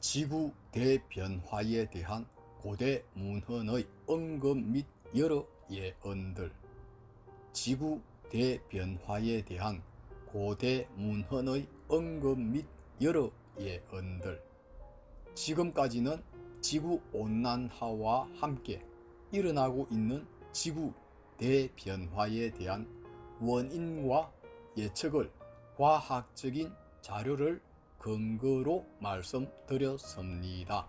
지구 대변화에 대한 고대 문헌의 언급 및 여러 예언들. 지구 대변화에 대한 고대 문헌의 언급 및 여러 예언들. 지금까지는 지구온난화와 함께 일어나고 있는 지구 대변화에 대한 원인과 예측을 과학적인 자료를 근거로 말씀드렸습니다.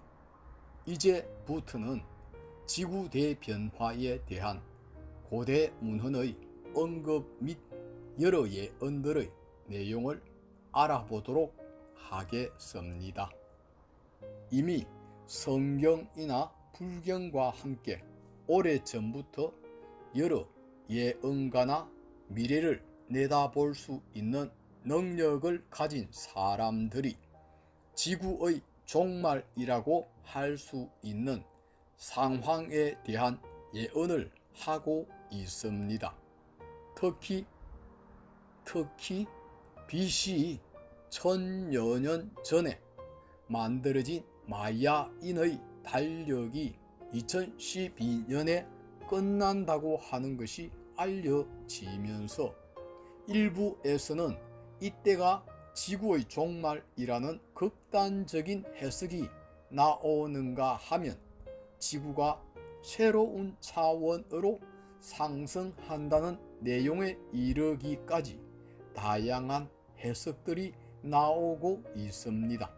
이제부터는 지구 대변화에 대한 고대 문헌의 언급 및 여러 예언들의 내용을 알아보도록 하겠습니다. 이미 성경이나 불경과 함께 오래전부터 여러 예언가나 미래를 내다볼 수 있는 능력을 가진 사람들이 지구의 종말이라고 할 수 있는 상황에 대한 예언을 하고 있습니다. 특히 BC 1000여년 전에 만들어진 마야인의 달력이 2012년에 끝난다고 하는 것이 알려지면서 일부에서는 이때가 지구의 종말이라는 극단적인 해석이 나오는가 하면 지구가 새로운 차원으로 상승한다는 내용에 이르기까지 다양한 해석들이 나오고 있습니다.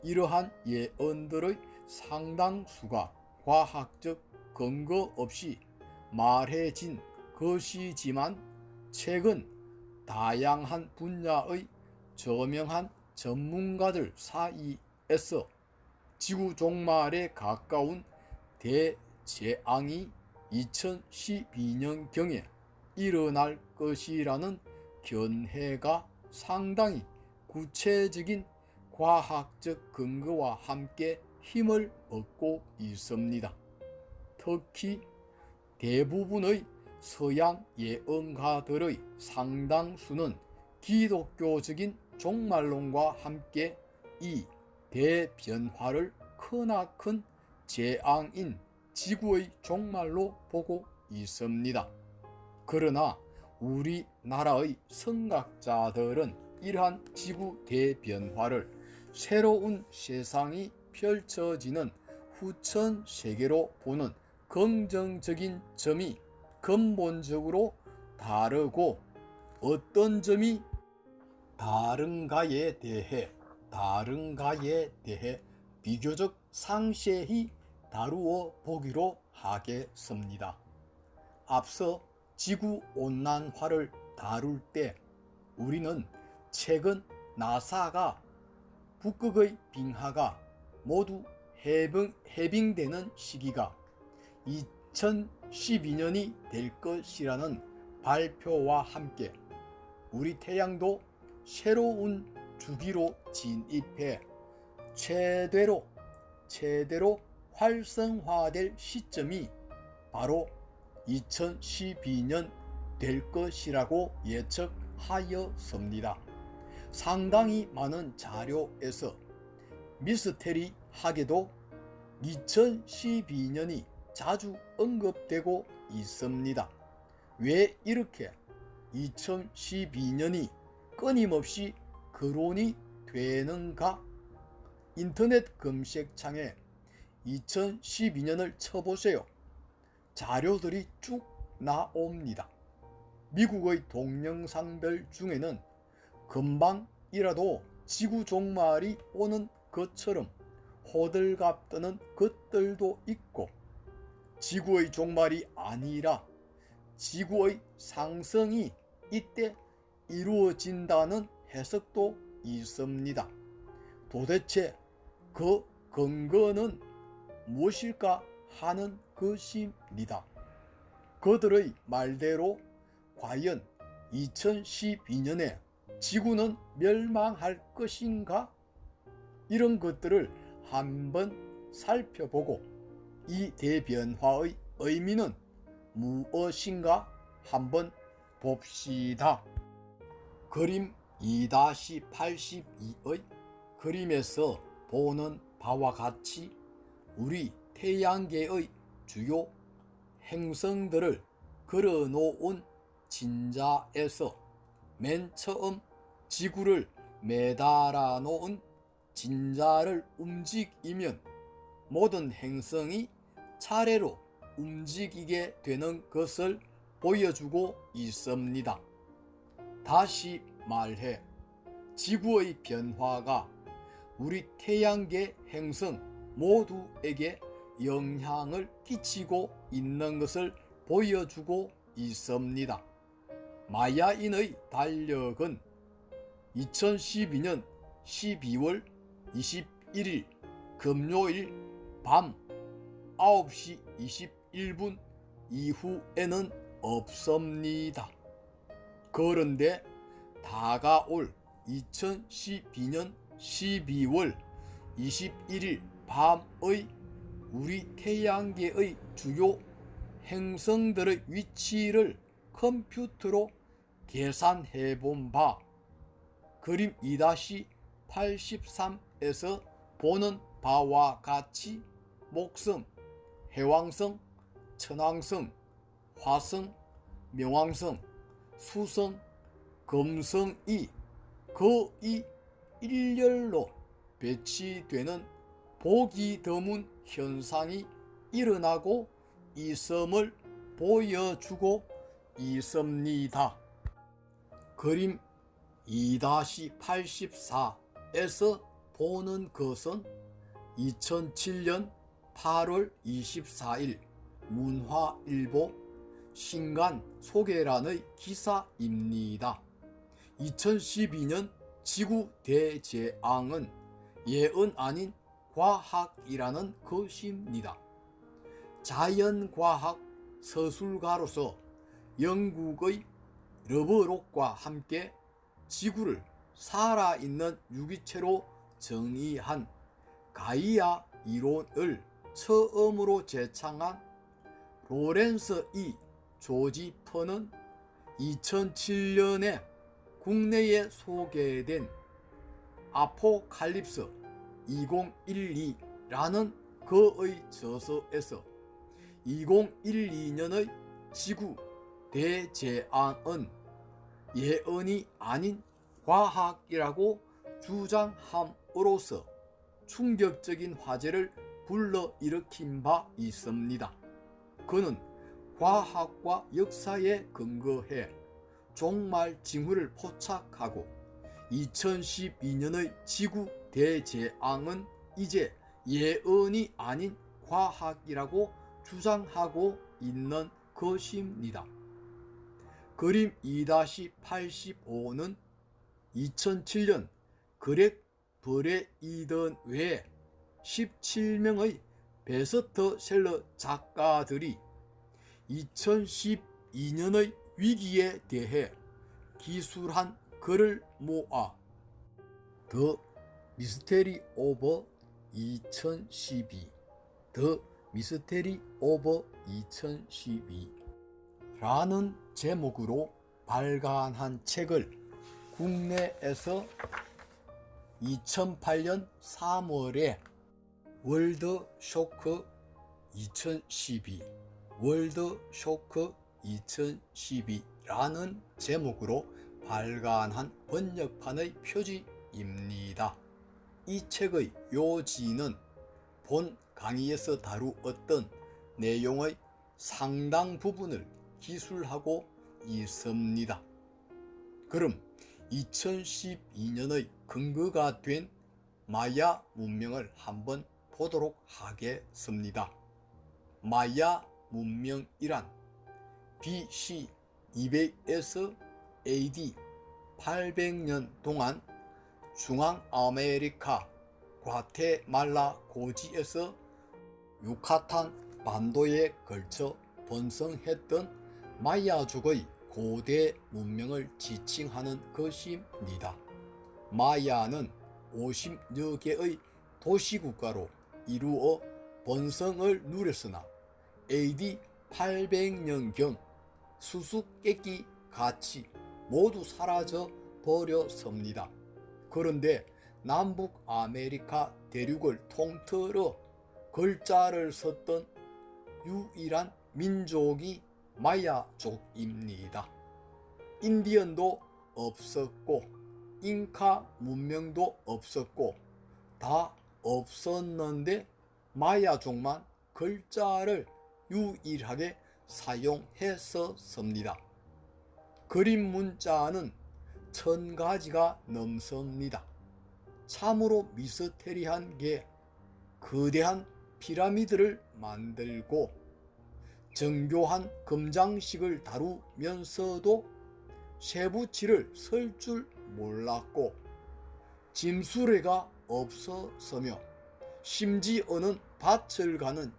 이러한 예언들의 상당수가 과학적 근거 없이 말해진 것이지만 최근 다양한 분야의 저명한 전문가들 사이에서 지구 종말에 가까운 대재앙이 2012년경에 일어날 것이라는 견해가 상당히 구체적인 과학적 근거와 함께 힘을 얻고 있습니다. 특히 대부분의 서양 예언가들의 상당수는 기독교적인 종말론과 함께 이 대변화를 크나큰 재앙인 지구의 종말로 보고 있습니다. 그러나 우리나라의 성학자들은 이러한 지구 대변화를 새로운 세상이 펼쳐지는 후천 세계로 보는 긍정적인 점이 근본적으로 다르고 어떤 점이 다른가에 대해 비교적 상세히 다루어 보기로 하겠습니다. 앞서 지구온난화를 다룰 때 우리는 최근 나사가 북극의 빙하가 모두 해빙되는 시기가 2012년이 될 것이라는 발표와 함께 우리 태양도 새로운 주기로 진입해 최대로 활성화될 시점이 바로 2012년 될 것이라고 예측하였습니다. 상당히 많은 자료에서 미스테리하게도 2012년이 자주 언급되고 있습니다. 왜 이렇게 2012년이 끊임없이 거론이 되는가? 인터넷 검색창에 2012년을 쳐보세요. 자료들이 쭉 나옵니다. 미국의 동영상들 중에는 금방이라도 지구 종말이 오는 것처럼 호들갑 떠는 것들도 있고 지구의 종말이 아니라 지구의 상승이 이때 이루어진다는 해석도 있습니다. 도대체 그 근거는 무엇일까 하는 것입니다. 그들의 말대로 과연 2012년에 지구는 멸망할 것인가? 이런 것들을 한번 살펴보고 이 대변화의 의미는 무엇인가 한번 봅시다. 그림 2-82의 그림에서 보는 바와 같이 우리 태양계의 주요 행성들을 걸어놓은 진자에서 맨 처음 지구를 매달아 놓은 진자를 움직이면 모든 행성이 차례로 움직이게 되는 것을 보여주고 있습니다. 다시 말해 지구의 변화가 우리 태양계 행성 모두에게 영향을 끼치고 있는 것을 보여주고 있습니다. 마야인의 달력은 2012년 12월 21일 금요일 밤 9시 21분 이후에는 없습니다. 그런데 다가올 2012년 12월 21일 밤의 우리 태양계의 주요 행성들의 위치를 컴퓨터로 계산해 본 바 그림 2-83에서 보는 바와 같이 목성, 해왕성, 천왕성, 화성, 명왕성, 수성, 금성이 거의 일렬로 배치되는 보기 드문 현상이 일어나고 있음을 보여주고 있습니다. 그림 2-84에서 보는 것은 2007년 8월 24일 문화일보 신간 소개란의 기사입니다. 2012년 지구 대재앙은 예언 아닌 과학이라는 것입니다. 자연과학 서술가로서 영국의 러버록과 함께 지구를 살아있는 유기체로 정의한 가이아 이론을 처음으로 제창한 로렌스 E. 조지퍼는 2007년에 국내에 소개된 아포칼립스 2012라는 그의 저서에서 2012년의 지구 대재앙은 예언이 아닌 과학이라고 주장함으로써 충격적인 화제를 불러일으킨 바 있습니다. 그는 과학과 역사에 근거해 종말 징후를 포착하고 2012년의 지구 대재앙은 이제 예언이 아닌 과학이라고 주장하고 있는 것입니다. 그림 2-85는 2007년 그렉 브레이던 외에 17명의 베스트셀러 작가들이 2012년의 위기에 대해 기술한 글을 모아 The Mystery of 2012 The Mystery of 2012 라는 제목으로 발간한 책을 국내에서 2008년 3월에 월드 쇼크 2012 월드 쇼크 2012라는 제목으로 발간한 번역판의 표지입니다. 이 책의 요지는 본 강의에서 다루었던 내용의 상당 부분을 기술하고 있습니다. 그럼 2012년의 근거가 된 마야 문명을 한번 보도록 하겠습니다. 마야 문명이란 BC 200에서 AD 800년 동안 중앙아메리카 과테말라 고지에서 유카탄 반도에 걸쳐 번성했던 마야족의 고대 문명을 지칭하는 것입니다. 마야는 50여 개의 도시국가로 이루어 번성을 누렸으나 AD 800년경 수수께끼 같이 모두 사라져 버렸습니다. 그런데 남북 아메리카 대륙을 통틀어 글자를 썼던 유일한 민족이 마야족입니다. 인디언도 없었고 잉카 문명도 없었고 다 없었는데 마야족만 글자를 유일하게 사용했었습니다. 그림 문자는 1000가지가 넘습니다. 참으로 미스테리한 게 거대한 피라미드를 만들고 정교한 금장식을 다루면서도 쇠붙이를 쓸 줄 몰랐고 짐수레가 없었으며 심지어는 밭을 가는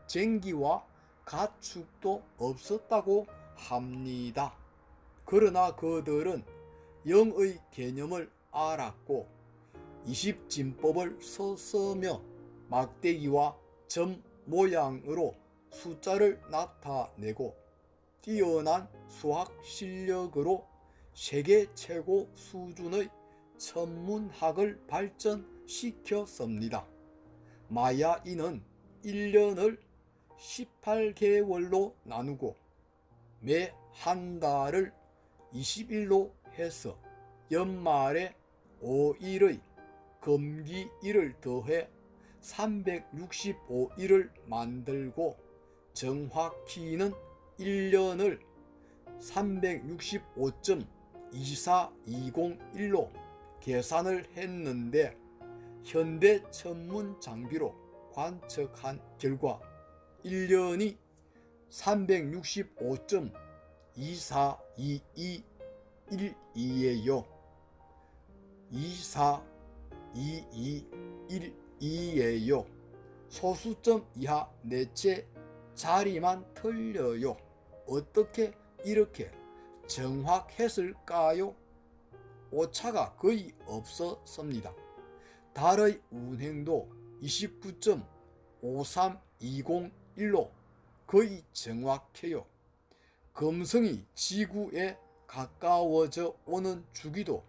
쟁기와 가축도 없었다고 합니다. 그러나 그들은 영의 개념을 알았고 20진법을 썼으며 막대기와 점 모양으로 숫자를 나타내고 뛰어난 수학 실력으로 세계 최고 수준의 천문학을 발전시켰습니다. 마야인은 1년을 18개월로 나누고 매 한 달을 20일로 해서 연말에 5일의 금기일을 더해 365일을 만들고 정확히는 1년을 365.2420일로 계산을 했는데 현대 천문 장비로 관측한 결과 1년이 365.242212예요. 242212예요. 소수점 이하 넷째 자리만 틀려요. 어떻게 이렇게 정확했을까요? 오차가 거의 없었습니다. 달의 운행도 29.53201로 거의 정확해요. 금성이 지구에 가까워져 오는 주기도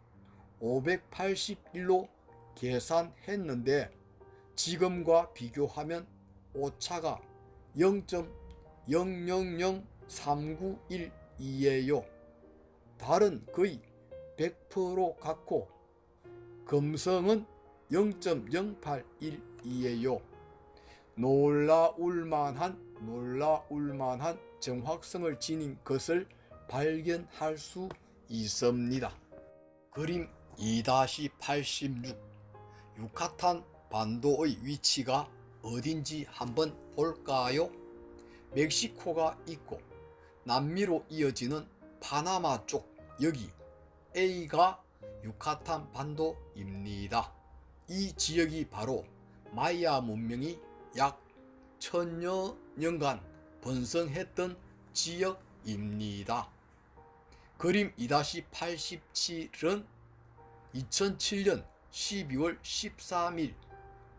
581로 계산했는데 지금과 비교하면 오차가 0.000391이에요. 달은 거의 100% 같고 금성은 0.081이에요. 놀라울만한 정확성을 지닌 것을 발견할 수 있습니다. 그림 2-86 유카탄 반도의 위치가 어딘지 한번 볼까요? 멕시코가 있고 남미로 이어지는 파나마 쪽 여기 A가 유카탄 반도입니다. 이 지역이 바로 마야 문명이 약 1000여 년간 번성했던 지역입니다. 그림 2-87은 2007년 12월 13일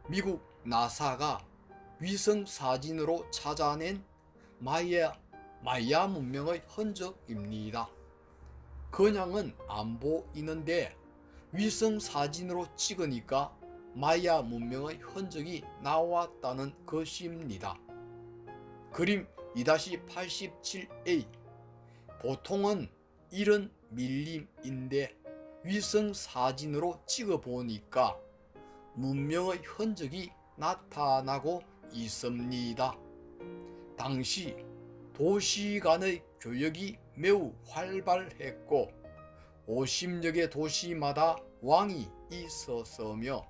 미국 나사가 위성 사진으로 찾아낸 마야 문명의 흔적입니다. 그냥은 안 보이는데 위성 사진으로 찍으니까 마야 문명의 흔적이 나왔다는 것입니다. 그림 2-87A 보통은 이런 밀림인데 위성 사진으로 찍어보니까 문명의 흔적이 나타나고 있습니다. 당시 도시 간의 교역이 매우 활발했고 50여 개 도시마다 왕이 있었으며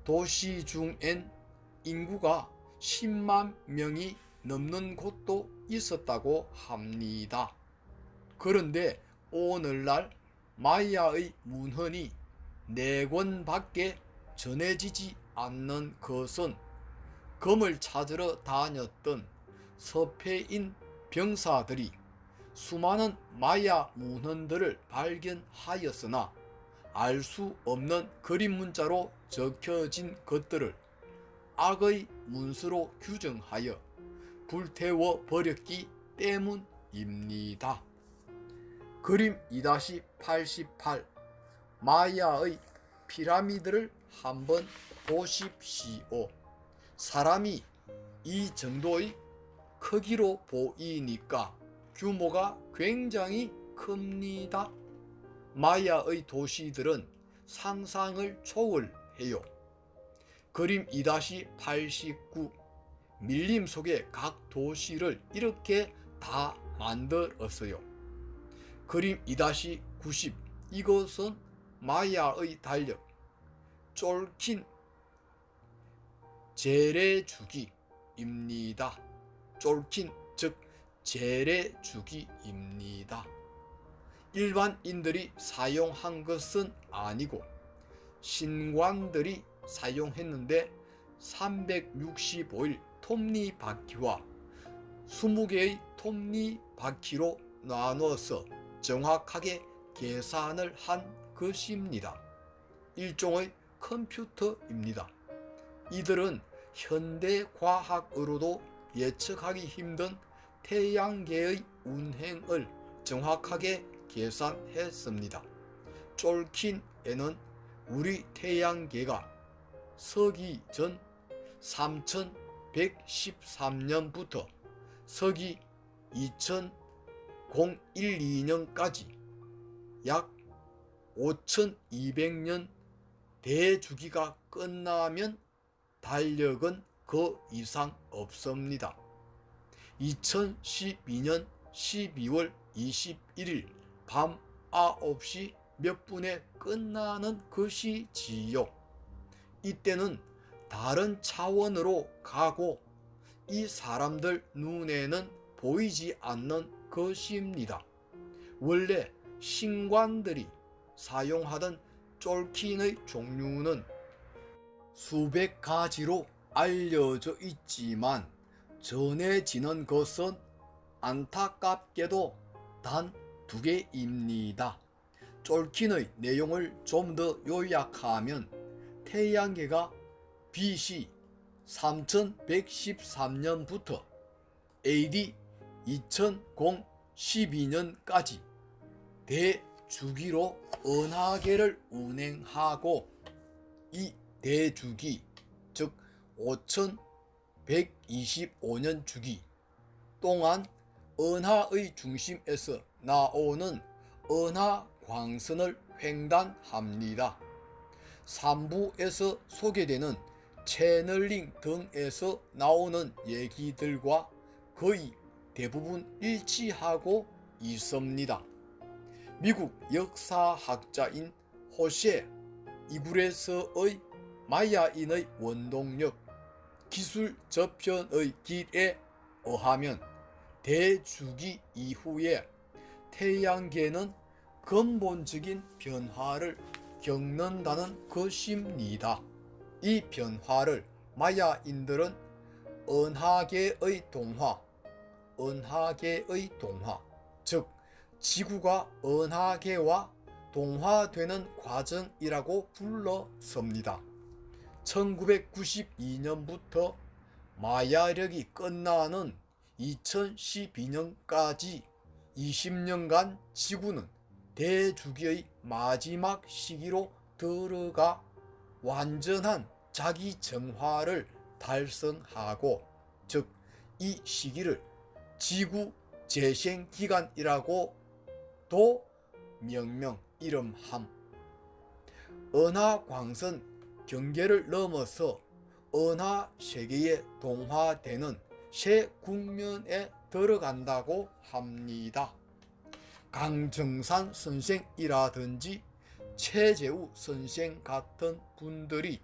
도시 중엔 인구가 10만 명이 넘는 곳도 있었다고 합니다. 그런데 오늘날 마야의 문헌이 4권밖에 전해지지 않는 것은 금을 찾으러 다녔던 서페인 병사들이 수많은 마야 문헌들을 발견하였으나 알 수 없는 그림 문자로 적혀진 것들을 악의 문서로 규정하여 불태워 버렸기 때문입니다. 그림 2-88 마야의 피라미드를 한번 보십시오. 사람이 이 정도의 크기로 보이니까 규모가 굉장히 큽니다. 마야의 도시들은 상상을 초월해요. 그림 2-89 밀림 속의 각 도시를 이렇게 다 만들었어요. 그림 2-90 이것은 마야의 달력 쫄킨 재래주기입니다. 쫄킨 즉 재래주기입니다. 일반인들이 사용한 것은 아니고 신관들이 사용했는데 365일 톱니바퀴와 20개의 톱니바퀴로 나눠서 정확하게 계산을 한 것입니다. 일종의 컴퓨터입니다. 이들은 현대과학으로도 예측하기 힘든 태양계의 운행을 정확하게 계산했습니다. 쫄킨에는 우리 태양계가 서기 전 3113년부터 서기 2012년까지 약 5200년 대주기가 끝나면 달력은 그 이상 없습니다. 2012년 12월 21일 밤 9시 몇 분에 끝나는 것이지요. 이때는 다른 차원으로 가고 이 사람들 눈에는 보이지 않는 것입니다. 원래 신관들이 사용하던 쫄킨의 종류는 수백 가지로 알려져 있지만 전해지는 것은 안타깝게도 단 2개입니다. 쫄킨의 내용을 좀 더 요약하면 태양계가 BC 3113년부터 AD 2012년까지 대주기로 은하계를 운행하고 이 대주기 즉 5125년 주기 동안 은하의 중심에서 나오는 은하 광선을 횡단합니다. 3부에서 소개되는 채널링 등에서 나오는 얘기들과 거의 대부분 일치하고 있습니다. 미국 역사학자인 호세 이구레스의 마야인의 원동력 기술 저편의 길에 의하면 대주기 이후에 태양계는 근본적인 변화를 겪는다는 것입니다. 이 변화를 마야인들은 은하계의 동화, 즉 지구가 은하계와 동화되는 과정이라고 불렀습니다. 1992년부터 마야력이 끝나는 2012년까지 20년간 지구는 대주기의 마지막 시기로 들어가 완전한 자기 정화를 달성하고 즉 이 시기를 지구 재생기간이라고 도 명명 이름함. 은하광선 경계를 넘어서 은하 세계에 동화되는 새 국면에 들어간다고 합니다. 강정산 선생이라든지 최재우 선생 같은 분들이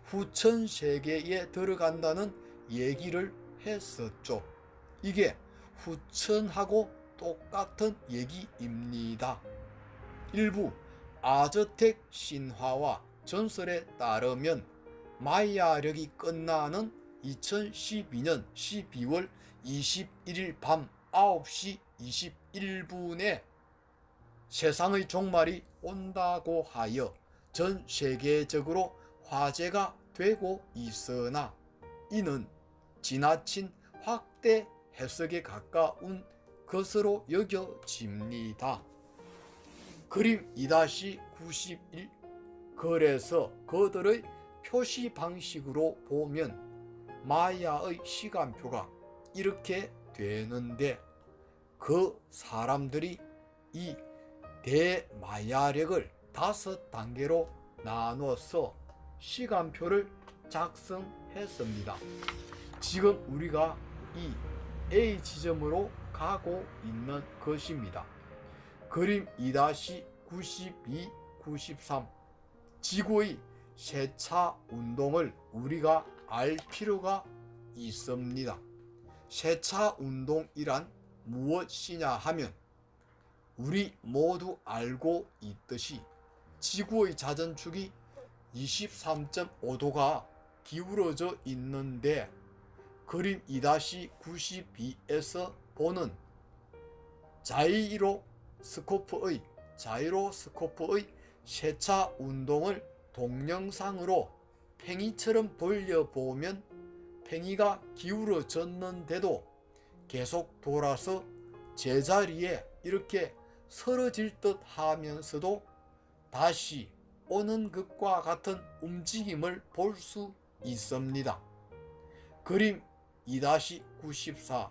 후천 세계에 들어간다는 얘기를 했었죠. 이게 후천하고 똑같은 얘기입니다. 일부 아즈텍 신화와 전설에 따르면 마야력이 끝나는 2012년 12월 21일 밤 9시 21분에 세상의 종말이 온다고 하여 전 세계적으로 화제가 되고 있으나 이는 지나친 확대 해석에 가까운 것으로 여겨집니다. 그림 2-91 그래서 그들의 표시 방식으로 보면 마야의 시간표가 이렇게 되는데, 그 사람들이 이 대마야력을 5단계로 나눠서 시간표를 작성했습니다. 지금 우리가 이 A 지점으로 가고 있는 것입니다. 그림 2-92, 93 지구의 세차 운동을 우리가 알 필요가 있습니다. 세차 운동이란 무엇이냐 하면, 우리 모두 알고 있듯이 지구의 자전축이 23.5도가 기울어져 있는데, 그림 2-92에서 보는 자이로스코프의 세차 운동을 동영상으로 팽이처럼 돌려보면 팽이가 기울어졌는데도 계속 돌아서 제자리에 이렇게 서러질 듯 하면서도 다시 오는 것과 같은 움직임을 볼 수 있습니다. 그림 2-94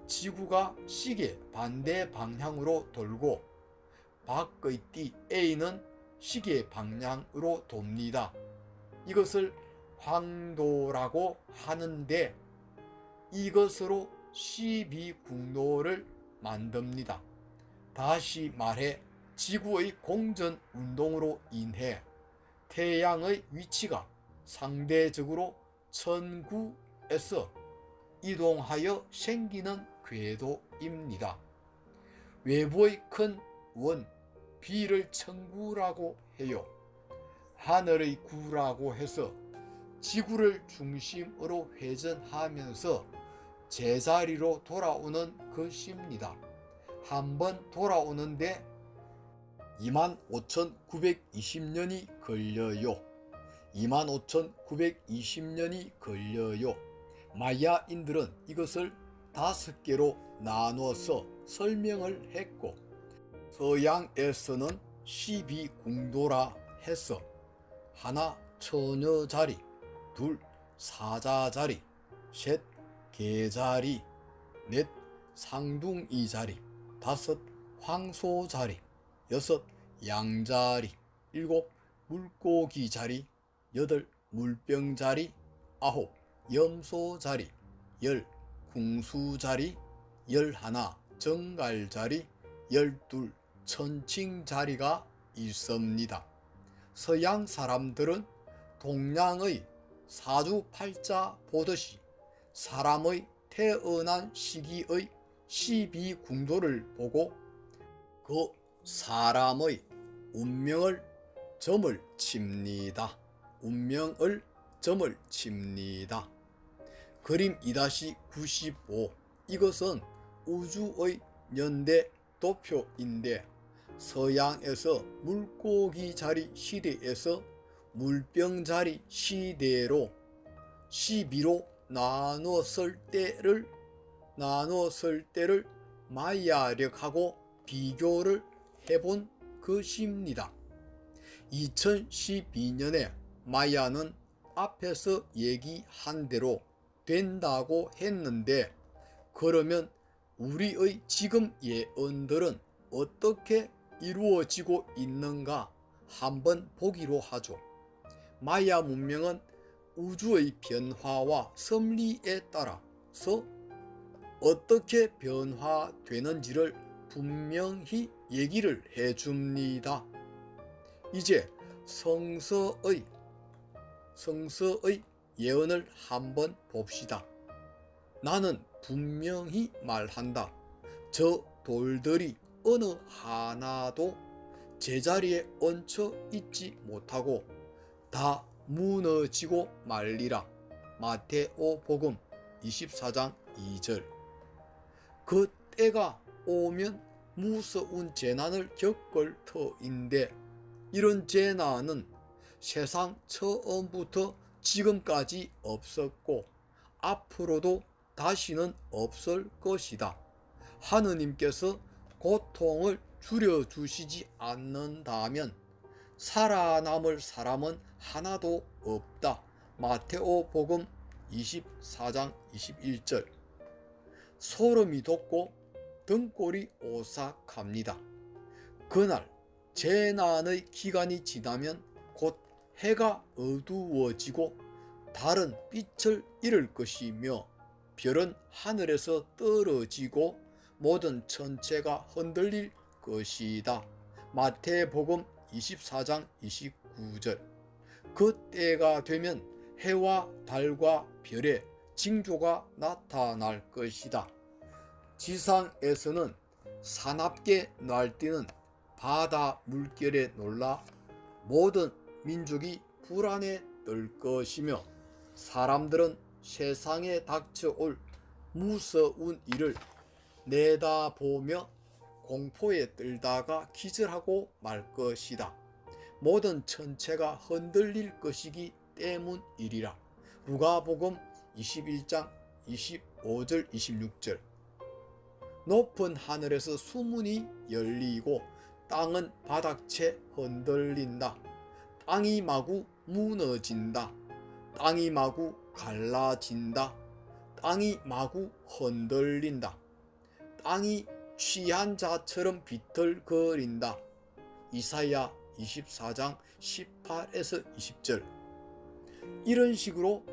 지구가 시계 반대 방향으로 돌고 밖의 띠 A는 시계 방향으로 돕니다. 이것을 황도라고 하는데, 이것으로 12궁도를 만듭니다. 다시 말해 지구의 공전 운동으로 인해 태양의 위치가 상대적으로 천구에서 이동하여 생기는 궤도입니다. 외부의 큰 원 B를 천구라고 해요. 하늘의 구라고 해서 지구를 중심으로 회전하면서 제자리로 돌아오는 것입니다. 한번 돌아오는데 25,920년이 걸려요. 25,920년이 걸려요. 마야인들은 이것을 5개로 나누어서 설명을 했고, 서양에서는 12궁도라 해서 하나 처녀자리, 둘 사자자리, 셋 개자리, 넷 상둥이자리, 다섯 황소자리, 여섯 양자리, 일곱 물고기자리, 여덟 물병자리, 아홉 염소자리, 열 궁수자리, 열하나 정갈자리, 열둘 천칭자리가 있습니다. 서양 사람들은 동양의 사주팔자 보듯이 사람의 태어난 시기의 12궁도를 보고 그 사람의 운명을 점을 칩니다. 운명을 점을 칩니다. 그림 2-95 이것은 우주의 연대 도표인데, 서양에서 물고기 자리 시대에서 물병 자리 시대로 12로 나누었을 때를 마야력하고 비교를 해본 것입니다. 2012년에 마야는 앞에서 얘기한 대로 된다고 했는데, 그러면 우리의 지금 예언들은 어떻게 이루어지고 있는가 한번 보기로 하죠. 마야 문명은 우주의 변화와 섭리에 따라서 어떻게 변화되는지를 분명히 얘기를 해줍니다. 이제 성서의 예언을 한번 봅시다. 나는 분명히 말한다. 저 돌들이 어느 하나도 제자리에 얹혀 있지 못하고 다 무너지고 말리라. 마태오 복음 24장 2절. 그 때가 오면 무서운 재난을 겪을 터인데, 이런 재난은 세상 처음부터 지금까지 없었고 앞으로도 다시는 없을 것이다. 하느님께서 고통을 줄여주시지 않는다면 살아남을 사람은 하나도 없다. 마테오복음 24장 21절. 소름이 돋고 등골이 오싹합니다. 그날 재난의 기간이 지나면 곧 해가 어두워지고 달은 빛을 잃을 것이며 별은 하늘에서 떨어지고 모든 천체가 흔들릴 것이다. 마태복음 24장 29절. 그때가 되면 해와 달과 별의 징조가 나타날 것이다. 지상에서는 사납게 날뛰는 바다 물결에 놀라 모든 민족이 불안에 떨 것이며 사람들은 세상에 닥쳐올 무서운 일을 내다보며 공포에 떨다가 기절하고 말 것이다. 모든 천체가 흔들릴 것이기 때문이리라. 누가복음 21장 25절 26절. 높은 하늘에서 수문이 열리고 땅은 바닥채 흔들린다. 땅이 마구 무너진다. 땅이 마구 갈라진다. 땅이 마구 흔들린다. 땅이 취한 자처럼 비틀거린다. 이사야 24장 18에서 20절. 이런 식으로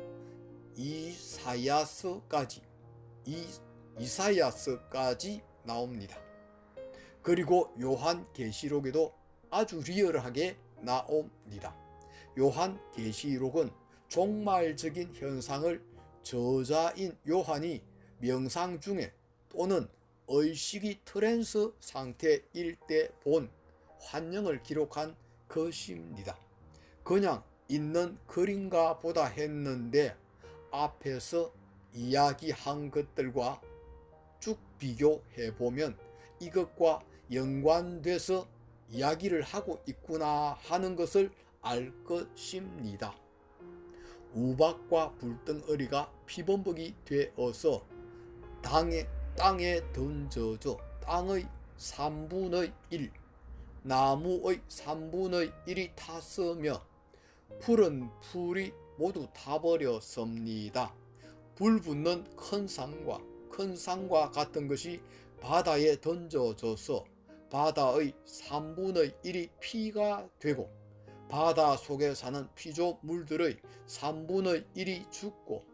이사야서까지 나옵니다. 그리고 요한계시록에도 아주 리얼하게 나옵니다. 요한계시록은 종말적인 현상을 저자인 요한이 명상 중에 또는 의식이 트랜스 상태일 때 본 환영을 기록한 것입니다. 그냥 있는 글인가 보다 했는데 앞에서 이야기한 것들과 쭉 비교해보면 이것과 연관돼서 이야기를 하고 있구나 하는 것을 알 것입니다. 우박과 불덩어리가 피범벅이 되어서 땅에 던져져 땅의 3분의 1, 나무의 3분의 1이 탔으며 푸른 풀이 모두 타버렸습니다. 불붙는 큰 산과 같은 것이 바다에 던져져서 바다의 3분의 1이 피가 되고 바다 속에 사는 피조물들의 3분의 1이 죽고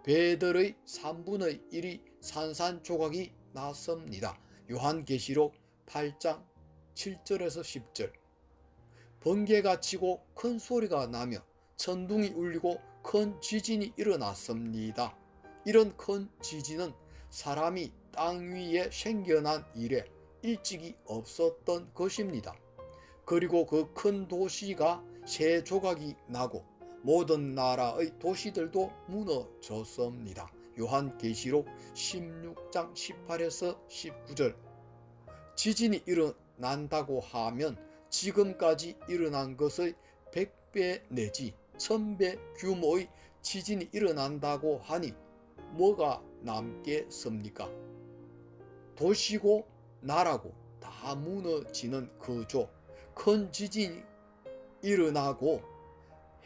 배들의 3분의 1이 산산조각이 났습니다. 요한계시록 8장 7절에서 10절. 번개가 치고 큰 소리가 나며 천둥이 울리고 큰 지진이 일어났습니다. 이런 큰 지진은 사람이 땅 위에 생겨난 이래 일찍이 없었던 것입니다. 그리고 그 큰 도시가 세 조각이 나고 모든 나라의 도시들도 무너졌습니다. 요한계시록 16장 18에서 19절. 지진이 일어난다고 하면 지금까지 일어난 것의 100배 내지 1000배 규모의 지진이 일어난다고 하니 뭐가 남겠습니까? 도시고 나라고 다 무너지는 거죠. 큰 지진이 일어나고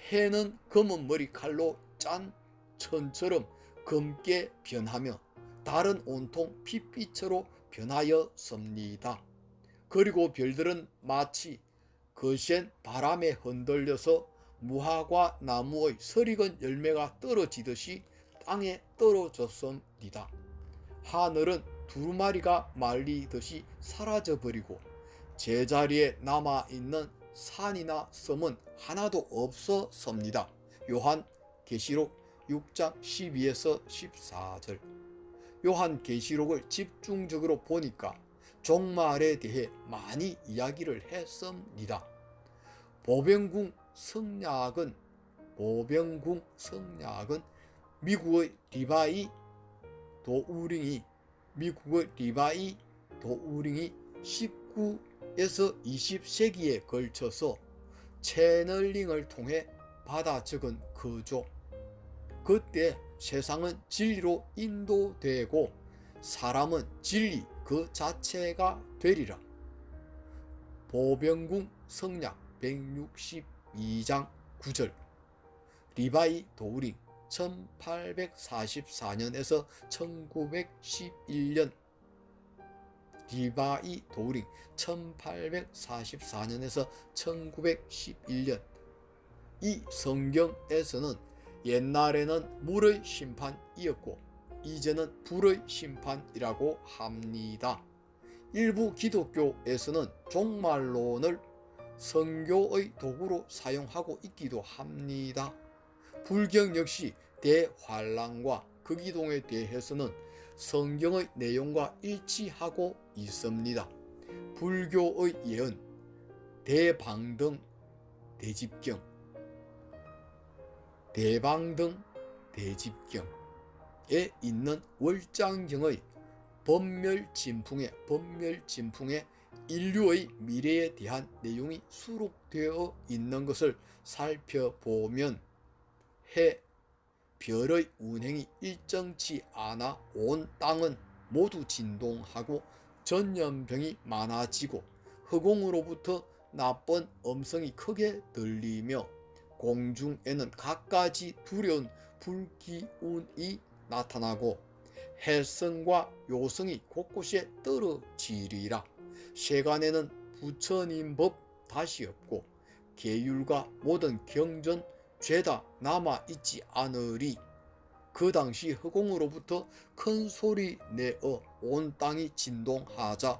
해는 검은 머리칼로 짠 천처럼 검게 변하며 달은 온통 핏빛으로 변하였습니다. 그리고 별들은 마치 거센 바람에 흔들려서 무화과 나무의 설익은 열매가 떨어지듯이 땅에 떨어졌습니다. 하늘은 두루마리가 말리듯이 사라져버리고 제자리에 남아있는 산이나 섬은 하나도 없었습니다. 요한계시록 6장 12에서 14절. 요한계시록을 집중적으로 보니까 종말에 대해 많이 이야기를 했습니다. 보병궁 성략은 미국의 리바이 도우링이 19에서 20세기에 걸쳐서 채널링을 통해 받아 적은 거죠. 그때 세상은 진리로 인도되고 사람은 진리 그 자체가 되리라. 보병궁 성략 162장 9절, 리바이 도우링 1844년에서 1911년, 리바이 도우링 1844년에서 1911년. 이 성경에서는 옛날에는 물의 심판이었고 이제는 불의 심판이라고 합니다. 일부 기독교에서는 종말론을 선교의 도구로 사용하고 있기도 합니다. 불경 역시 대환란과 극이동에 대해서는 성경의 내용과 일치하고 있습니다. 불교의 예언 대방등 대집경, 대방등 대집경에 있는 월장경의 법멸진풍에 인류의 미래에 대한 내용이 수록되어 있는 것을 살펴보면 해, 별의 운행이 일정치 않아 온 땅은 모두 진동하고 전염병이 많아지고 허공으로부터 나쁜 음성이 크게 들리며 공중에는 갖가지 두려운 불기운이 나타나고 해성과 요성이 곳곳에 떨어지리라. 세간에는 부처님 법 다시 없고 계율과 모든 경전 죄다 남아있지 않으리. 그 당시 허공으로부터 큰 소리 내어 온 땅이 진동하자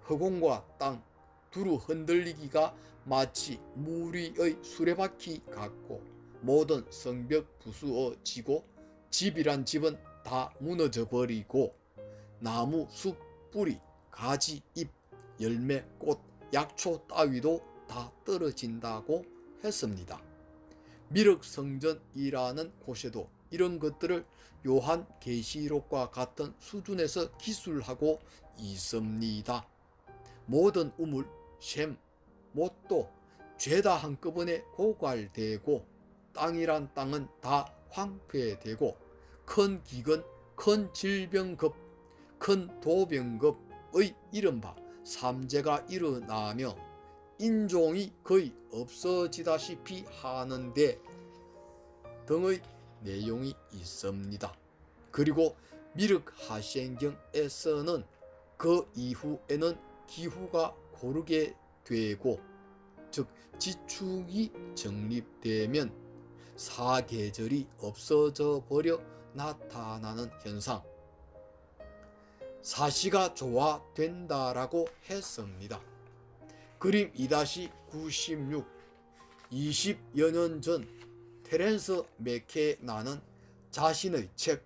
허공과 땅 두루 흔들리기가 마치 무리의 수레바퀴 같고 모든 성벽 부수어지고 집이란 집은 다 무너져 버리고 나무, 숲, 뿌리, 가지, 잎, 열매, 꽃, 약초 따위도 다 떨어진다고 했습니다. 미륵성전이라는 곳에도 이런 것들을 요한계시록과 같은 수준에서 기술하고 있습니다. 모든 우물, 샘, 못도 죄다 한꺼번에 고갈되고 땅이란 땅은 다 황폐되고 큰 기근, 큰 질병급, 큰 도병급의 이른바 삼재가 일어나며 인종이 거의 없어지다시피 하는데 등의 내용이 있습니다. 그리고 미륵하생경에서는 그 이후에는 기후가 고르게 되고 즉 지축이 정립되면 사계절이 없어져 버려 나타나는 현상, 사시가 조화된다라고 했습니다. 그림 2-96 20여 년 전 테렌스 맥케나는 자신의 책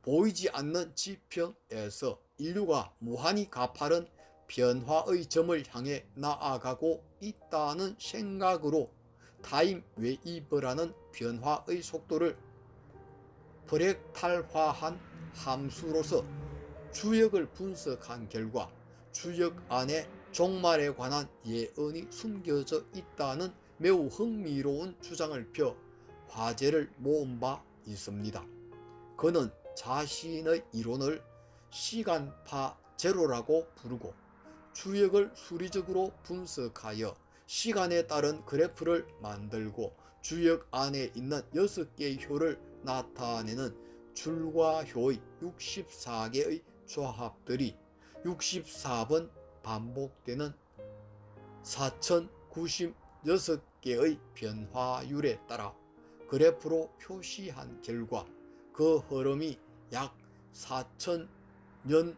보이지 않는 지평에서 인류가 무한히 가파른 변화의 점을 향해 나아가고 있다는 생각으로 타임 웨이브라는 변화의 속도를 프랙탈화한 함수로서 주역을 분석한 결과 주역 안에 종말에 관한 예언이 숨겨져 있다는 매우 흥미로운 주장을 펴 화제를 모은 바 있습니다. 그는 자신의 이론을 시간파 제로라고 부르고 주역을 수리적으로 분석하여 시간에 따른 그래프를 만들고 주역 안에 있는 6개의 효를 나타내는 줄과효의 64개의 조합들이 64번 반복되는 4096개의 변화율에 따라 그래프로 표시한 결과 그 흐름이 약 4,000년에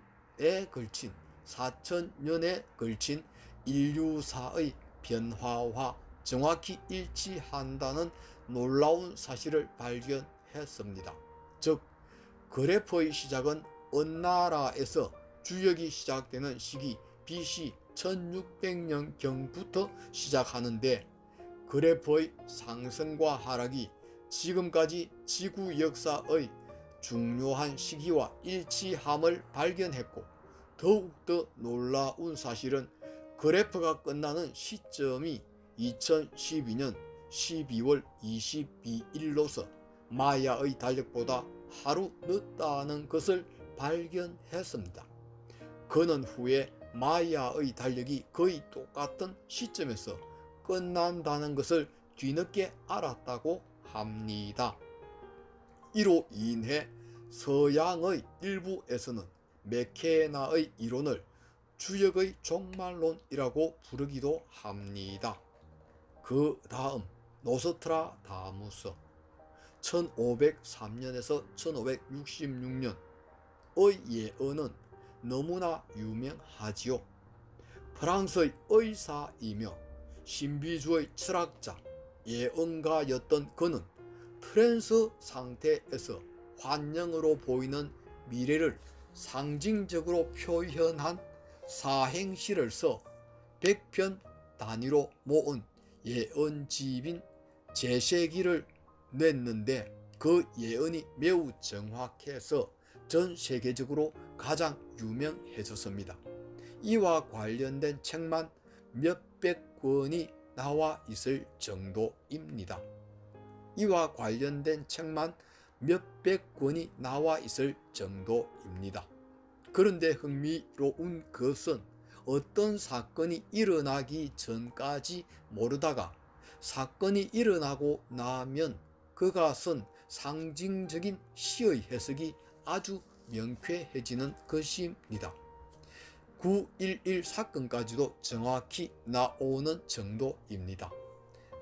걸친 인류사의 변화와 정확히 일치한다는 놀라운 사실을 발견했습니다. 즉 그래프의 시작은 은나라에서 주역이 시작되는 시기 BC 1600년경부터 시작하는데 그래프의 상승과 하락이 지금까지 지구 역사의 중요한 시기와 일치함을 발견했고 더욱더 놀라운 사실은 그래프가 끝나는 시점이 2012년 12월 22일로서 마야의 달력보다 하루 늦다는 것을 발견했습니다. 그는 후에 마야의 달력이 거의 똑같은 시점에서 끝난다는 것을 뒤늦게 알았다고 합니다. 이로 인해 서양의 일부에서는 맥케나의 이론을 주역의 종말론이라고 부르기도 합니다. 그 다음 노스트라다무스 1503년에서 1566년의 예언은 너무나 유명하지요. 프랑스의 의사이며 신비주의 철학자, 예언가였던 그는 트랜스 상태에서 환영으로 보이는 미래를 상징적으로 표현한 사행시를 써 100편 단위로 모은 예언집인 제세기를 냈는데 그 예언이 매우 정확해서 전 세계적으로 가장 유명해졌습니다. 이와 관련된 책만 몇백 권이 나와 있을 정도입니다. 이와 관련된 책만 몇백 권이 나와 있을 정도입니다. 그런데 흥미로운 것은 어떤 사건이 일어나기 전까지 모르다가 사건이 일어나고 나면 그가 쓴 상징적인 시의 해석이 아주 명쾌해지는 것입니다. 9.11 사건까지도 정확히 나오는 정도입니다.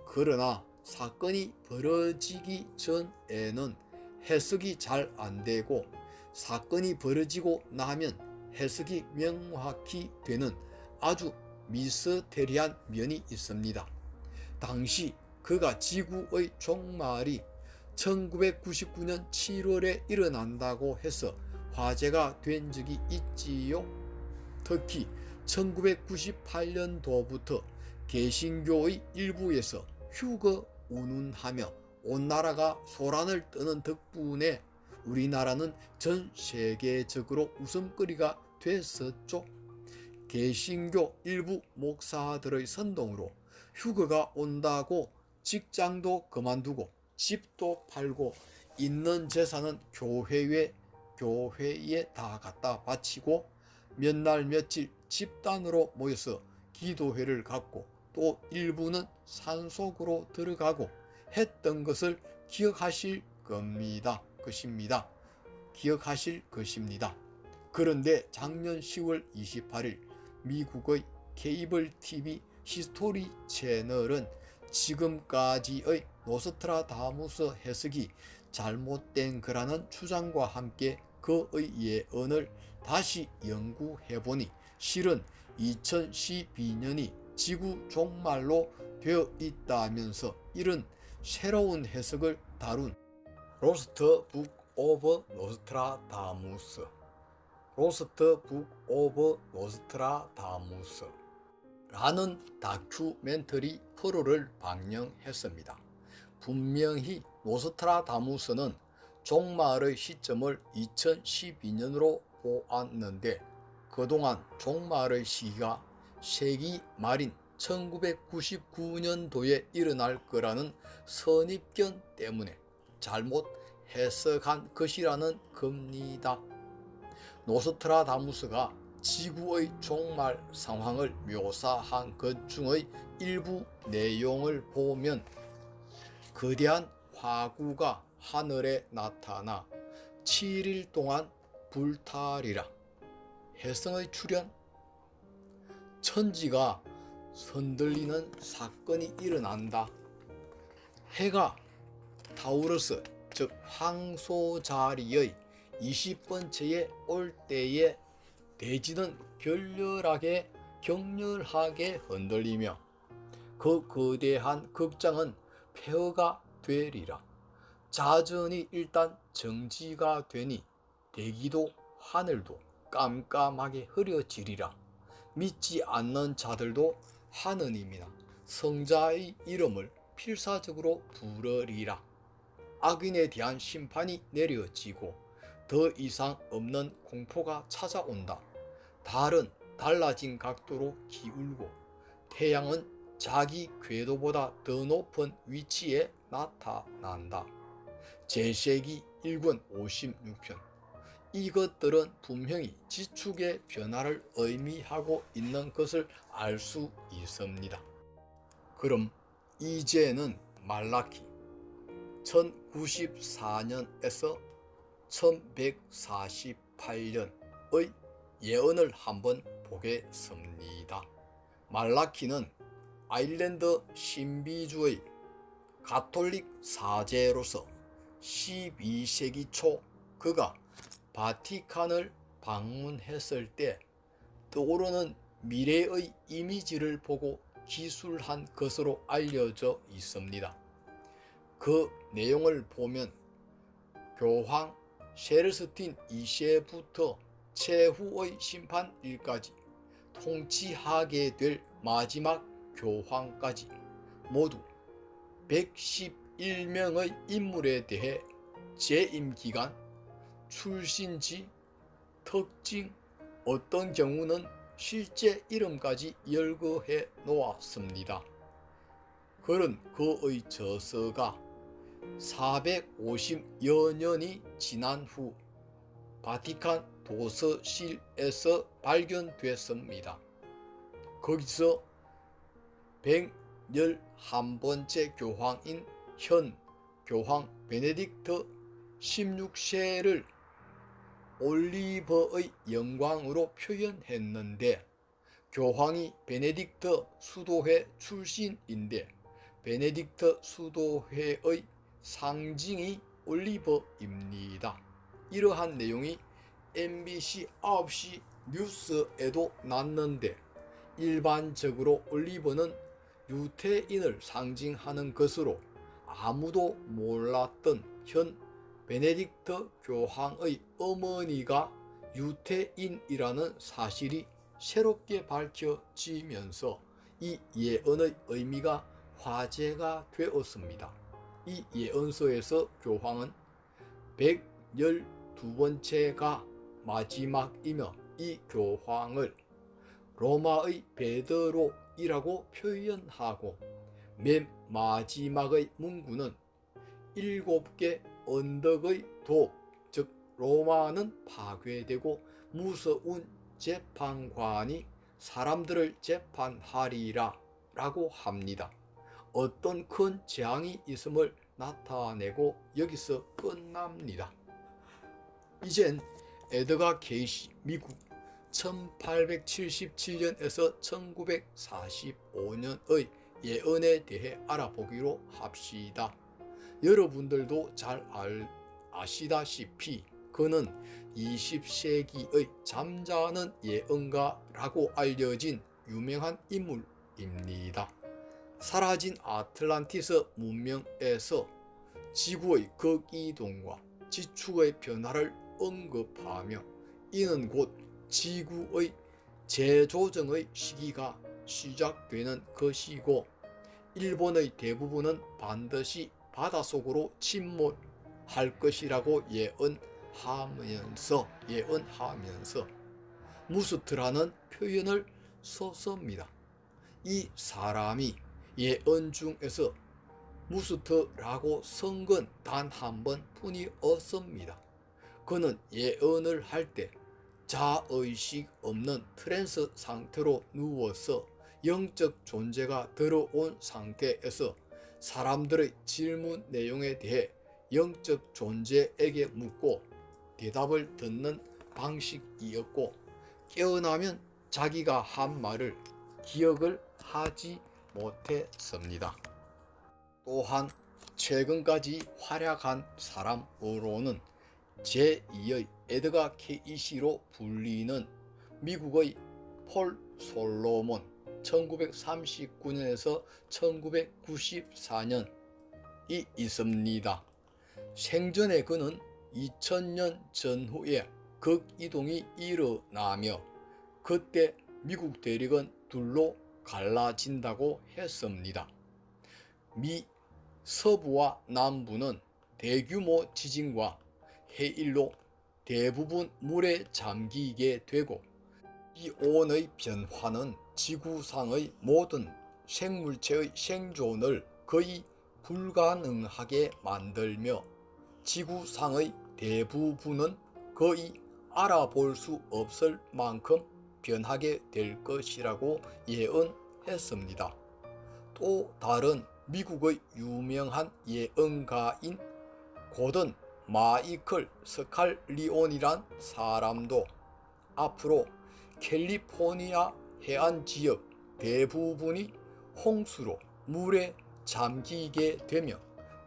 그러나 사건이 벌어지기 전에는 해석이 잘 안되고 사건이 벌어지고 나면 해석이 명확히 되는 아주 미스테리한 면이 있습니다. 당시 그가 지구의 종말이 1999년 7월에 일어난다고 해서 화제가 된 적이 있지요. 특히 1998년도부터 개신교의 일부에서 휴거 운운하며 온 나라가 소란을 떠는 덕분에 우리나라는 전 세계적으로 웃음거리가 됐었죠. 개신교 일부 목사들의 선동으로 휴거가 온다고 직장도 그만두고 집도 팔고 있는 재산은 교회에 다 갖다 바치고 몇 날 며칠 집단으로 모여서 기도회를 갖고 또 일부는 산속으로 들어가고 했던 것을 기억하실 것입니다. 그런데 작년 10월 28일 미국의 케이블 TV 히스토리 채널은 지금까지의 노스트라다무스 해석이 잘못된 거라는 주장과 함께 그의 예언을 다시 연구해보니 실은 2012년이 지구 종말로 되어 있다면서 이런 새로운 해석을 다룬 로스트 북 오브 노스트라다무스 라는 다큐멘터리 프로를 방영했습니다. 분명히 노스트라다무스는 종말의 시점을 2012년으로 보았는데 그동안 종말의 시기가 세기 말인 1999년도에 일어날 거라는 선입견 때문에 잘못 해석한 것이라는 겁니다. 노스트라다무스가 지구의 종말 상황을 묘사한 것 중의 일부 내용을 보면 거대한 화구가 하늘에 나타나 7일 동안 불타리라. 혜성의 출현, 천지가 흔들리는 사건이 일어난다. 해가 타우러스 즉 황소자리의 20번째에 올 때에 대지는 격렬하게 흔들리며 그 거대한 극장은 폐허가 되리라. 자전이 일단 정지가 되니 대기도 하늘도 깜깜하게 흐려지리라. 믿지 않는 자들도 하느님이나 성자의 이름을 필사적으로 부르리라. 악인에 대한 심판이 내려지고 더 이상 없는 공포가 찾아온다. 달은 달라진 각도로 기울고 태양은 자기 궤도보다 더 높은 위치에 나타난다. 제세기 1권 56편. 이것들은 분명히 지축의 변화를 의미하고 있는 것을 알 수 있습니다. 그럼 이제는 말라키 1094년에서 1148년의 예언을 한번 보겠습니다. 말라키는 아일랜드 신비주의 가톨릭 사제로서 12세기 초 그가 바티칸을 방문했을 때 떠오르는 미래의 이미지를 보고 기술한 것으로 알려져 있습니다. 그 내용을 보면 교황 셀스틴 2세부터 최후의 심판일까지 통치하게 될 마지막 교황까지 모두 111명의 인물에 대해 재임기간, 출신지, 특징, 어떤 경우는 실제 이름까지 열거해 놓았습니다. 그런 그의 저서가 450여 년이 지난 후 바티칸 도서실에서 발견됐습니다. 거기서 111번째 교황인 현 교황 베네딕트 16세를 올리버의 영광으로 표현했는데, 교황이 베네딕트 수도회 출신인데 베네딕트 수도회의 상징이 올리버입니다. 이러한 내용이 MBC 9시 뉴스에도 났는데, 일반적으로 올리버는 유태인을 상징하는 것으로 아무도 몰랐던 현 베네딕트 교황의 어머니가 유태인이라는 사실이 새롭게 밝혀지면서 이 예언의 의미가 화제가 되었습니다. 이 예언서에서 교황은 112번째가 마지막이며 이 교황을 로마의 베드로이라고 표현하고, 맨 마지막의 문구는 7개 언덕의 도, 즉 로마는 파괴되고 무서운 재판관이 사람들을 재판하리라 라고 합니다. 어떤 큰 재앙이 있음을 나타내고 여기서 끝납니다. 이젠 에드가 케이시 미국 1877년에서 1945년의 예언에 대해 알아보기로 합시다. 여러분들도 잘 아시다시피 그는 20세기의 잠자는 예언가라고 알려진 유명한 인물입니다. 사라진 아틀란티스 문명에서 지구의 극이동과 지축의 변화를 언급하며, 이는 곧 지구의 재조정의 시기가 시작되는 것이고, 일본의 대부분은 반드시 바닷속으로 침몰할 것이라고 예언하면서 무스트라는 표현을 썼습니다. 이 사람이 예언 중에서 무스트라고 쓴 건 단 한 번뿐이었습니다. 그는 예언을 할 때 자의식 없는 트랜스 상태로 누워서 영적 존재가 들어온 상태에서 사람들의 질문 내용에 대해 영적 존재에게 묻고 대답을 듣는 방식이었고, 깨어나면 자기가 한 말을 기억을 하지 못했습니다. 또한 최근까지 활약한 사람으로는 제2의 에드가 케이시로 불리는 미국의 폴 솔로몬 1939년에서 1994년이 있습니다. 생전에 그는 2000년 전후에 극이동이 일어나며 그때 미국 대륙은 둘로 갈라진다고 했습니다. 미 서부와 남부는 대규모 지진과 해일로 대부분 물에 잠기게 되고, 기온의 변화는 지구상의 모든 생물체의 생존을 거의 불가능하게 만들며 지구상의 대부분은 거의 알아볼 수 없을 만큼 변하게 될 것이라고 예언했습니다. 또 다른 미국의 유명한 예언가인 고든 마이클 스칼리온이란 사람도 앞으로 캘리포니아 해안 지역 대부분이 홍수로 물에 잠기게 되며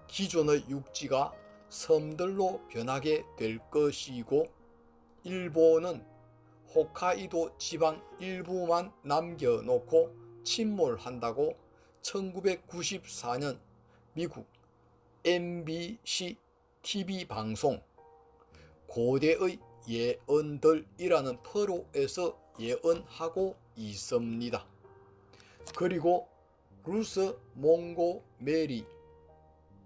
기존의 육지가 섬들로 변하게 될 것이고, 일본은 홋카이도 지방 일부만 남겨놓고 침몰한다고 1994년 미국 MBC TV 방송 고대의 예언들이라는 프로에서 예언하고 있습니다. 그리고 루스 몽고메리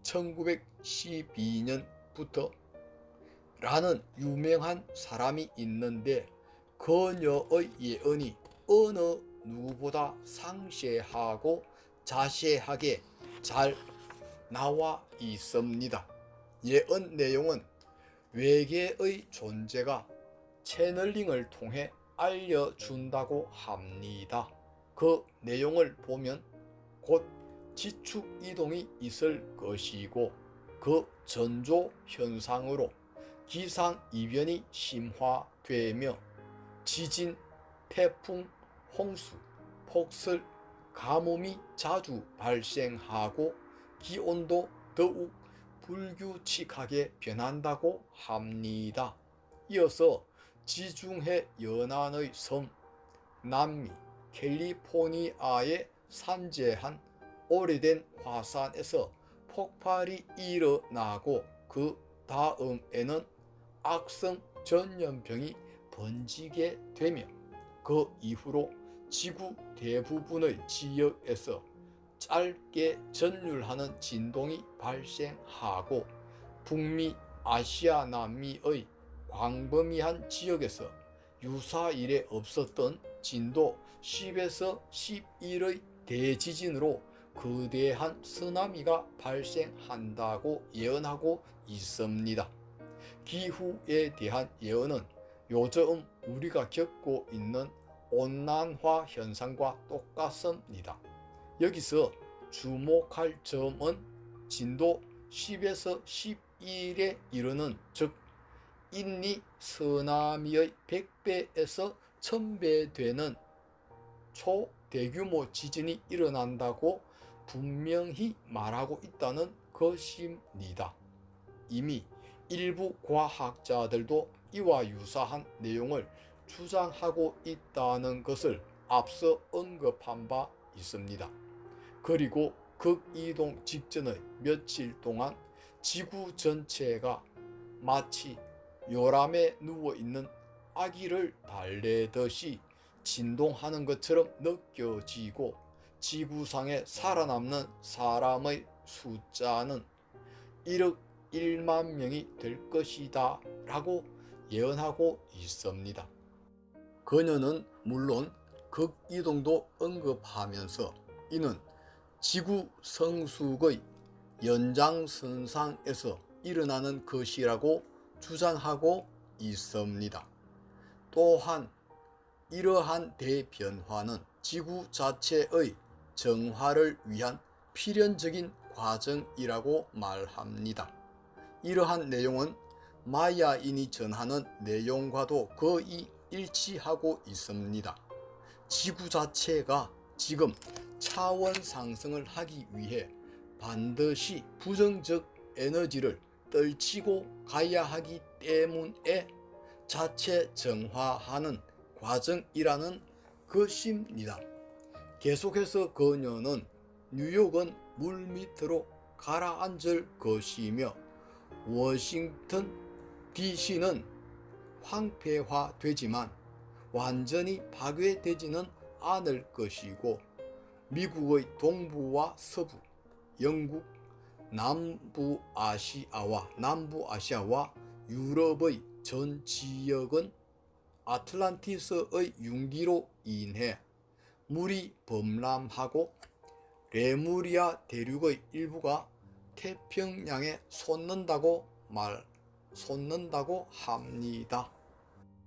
1912년부터 라는 유명한 사람이 있는데, 그녀의 예언이 어느 누구보다 상세하고 자세하게 잘 나와 있습니다. 예언 내용은 외계의 존재가 채널링을 통해 알려준다고 합니다. 그 내용을 보면 곧 지축 이동이 있을 것이고, 그 전조 현상으로 기상 이변이 심화되며 지진, 태풍, 홍수, 폭설, 가뭄이 자주 발생하고 기온도 더욱 불규칙하게 변한다고 합니다. 이어서 지중해 연안의 섬 남미 캘리포니아에 산재한 오래된 화산에서 폭발이 일어나고, 그 다음에는 악성 전염병이 번지게 되며 그 이후로 지구 대부분의 지역에서 짧게 전율하는 진동이 발생하고, 북미, 아시아, 남미의 광범위한 지역에서 유사일에 없었던 진도 10에서 11의 대지진으로 거대한 쓰나미가 발생한다고 예언하고 있습니다. 기후에 대한 예언은 요즘 우리가 겪고 있는 온난화 현상과 똑같습니다. 여기서 주목할 점은 진도 10에서 11에 이르는, 즉 인니 쓰나미의 100배에서 1000배 되는 초대규모 지진이 일어난다고 분명히 말하고 있다는 것입니다. 이미 일부 과학자들도 이와 유사한 내용을 주장하고 있다는 것을 앞서 언급한 바 있습니다. 그리고 극이동 직전의 며칠 동안 지구 전체가 마치 요람에 누워있는 아기를 달래듯이 진동하는 것처럼 느껴지고, 지구상에 살아남는 사람의 숫자는 1억 1만 명이 될 것이다 라고 예언하고 있습니다. 그녀는 물론 극이동도 언급하면서 이는 지구 성숙의 연장선상에서 일어나는 것이라고 주장하고 있습니다. 또한 이러한 대변화는 지구 자체의 정화를 위한 필연적인 과정이라고 말합니다. 이러한 내용은 마야인이 전하는 내용과도 거의 일치하고 있습니다. 지구 자체가 지금 차원 상승을 하기 위해 반드시 부정적 에너지를 떨치고 가야 하기 때문에 자체 정화하는 과정이라는 것입니다. 계속해서 그녀는 뉴욕은 물밑으로 가라앉을 것이며 워싱턴 DC는 황폐화되지만 완전히 파괴되지는 않을 것이고, 미국의 동부와 서부, 영국, 남부아시아와 유럽의 전 지역은 아틀란티스의 융기로 인해 물이 범람하고 레무리아 대륙의 일부가 태평양에 솟는다고 합니다.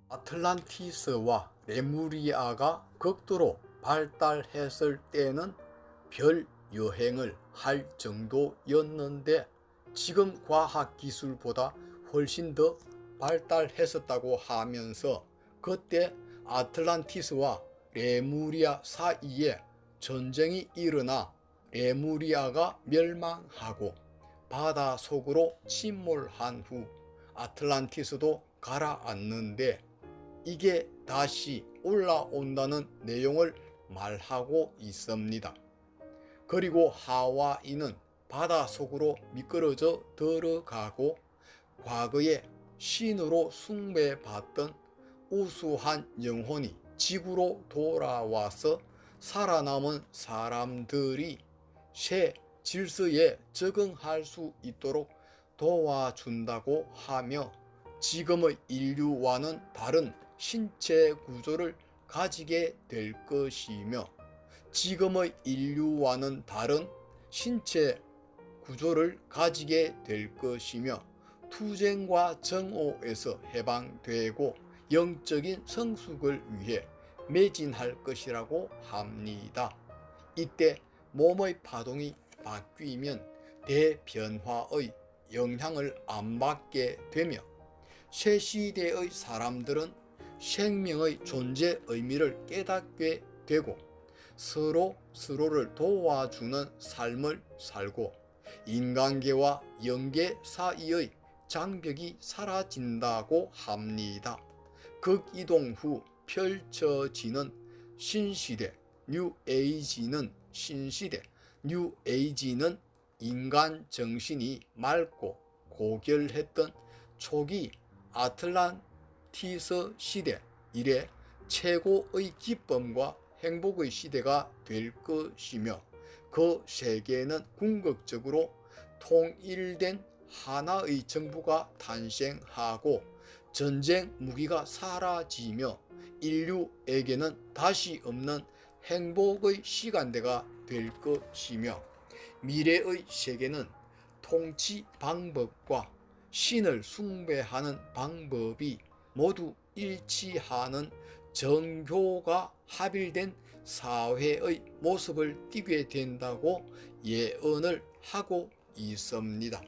아틀란티스와 레무리아가 극도로 발달했을 때는 별 여행을 할 정도였는데 지금 과학기술보다 훨씬 더 발달했었다고 하면서 그때 아틀란티스와 레무리아 사이에 전쟁이 일어나 레무리아가 멸망하고 바다 속으로 침몰한 후 아틀란티스도 가라앉는데 이게 다시 올라온다는 내용을 말하고 있습니다. 그리고 하와이는 바다 속으로 미끄러져 들어가고 과거에 신으로 숭배받던 우수한 영혼이 지구로 돌아와서 살아남은 사람들이 새 질서에 적응할 수 있도록 도와준다고 하며 지금의 인류와는 다른 신체 구조를 가지게 될 것이며 지금의 인류와는 다른 신체 구조를 가지게 될 것이며 투쟁과 정오에서 해방되고 영적인 성숙을 위해 매진할 것이라고 합니다. 이때 몸의 파동이 바뀌면 대변화의 영향을 안 받게 되며 새 시대의 사람들은 생명의 존재 의미를 깨닫게 되고 서로를 도와주는 삶을 살고 인간계와 영계 사이의 장벽이 사라진다고 합니다. 극이동 후 펼쳐지는 신시대, 뉴에이지는 신시대, 뉴에이지는 인간 정신이 맑고 고결했던 초기 아틀란티스 시대 이래 최고의 기쁨과 행복의 시대가 될 것이며 그 세계는 궁극적으로 통일된 하나의 정부가 탄생하고 전쟁 무기가 사라지며 인류에게는 다시 없는 행복의 시간대가 될 것이며 미래의 세계는 통치 방법과 신을 숭배하는 방법이 모두 일치하는 정교가 합일된 사회의 모습을 띠게 된다고 예언을 하고 있습니다.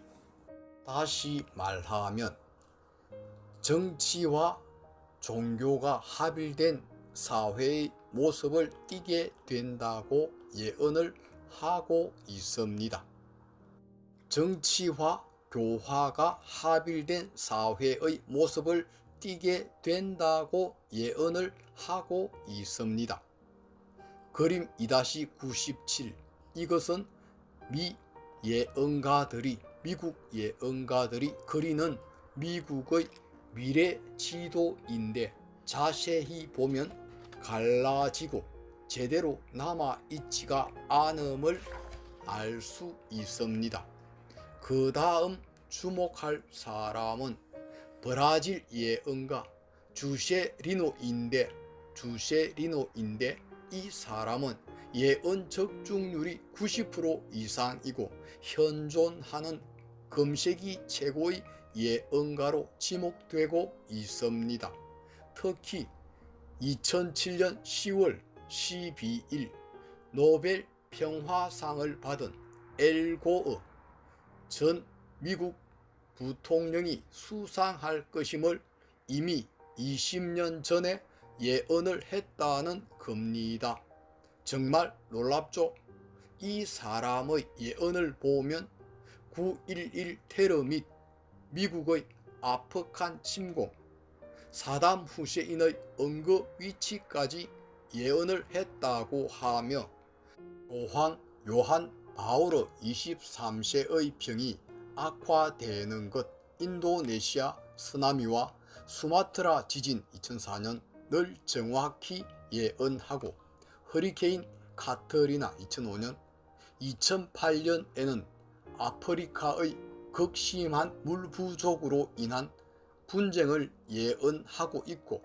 다시 말하면 정치와 종교가 합일된 사회의 모습을 띠게 된다고 예언을 하고 있습니다. 정치와 교화가 합일된 사회의 모습을 띠게 된다고 예언을 하고 있습니다. 그림 2-97 이것은 미국 예언가들이 그리는 미국의 미래 지도인데 자세히 보면 갈라지고 제대로 남아있지가 않음을 알 수 있습니다. 그 다음 주목할 사람은 브라질 예언가 주세리노인데 이 사람은 예언 적중률이 90% 이상이고 현존하는 금세기 최고의 예언가로 지목되고 있습니다. 특히 2007년 10월 12일 노벨 평화상을 받은 엘고어 전 미국 부통령이 수상할 것임을 이미 20년 전에 예언을 했다는 겁니다. 정말 놀랍죠? 이 사람의 예언을 보면 9.11 테러 및 미국의 아프간 침공, 사담 후세인의 언급 위치까지 예언을 했다고 하며 교황 요한 바오로 23세의 병이 악화되는 것, 인도네시아 쓰나미와 수마트라 지진 2004년을 정확히 예언하고 허리케인 카트리나 2005년, 2008년에는 아프리카의 극심한 물 부족으로 인한 분쟁을 예언하고 있고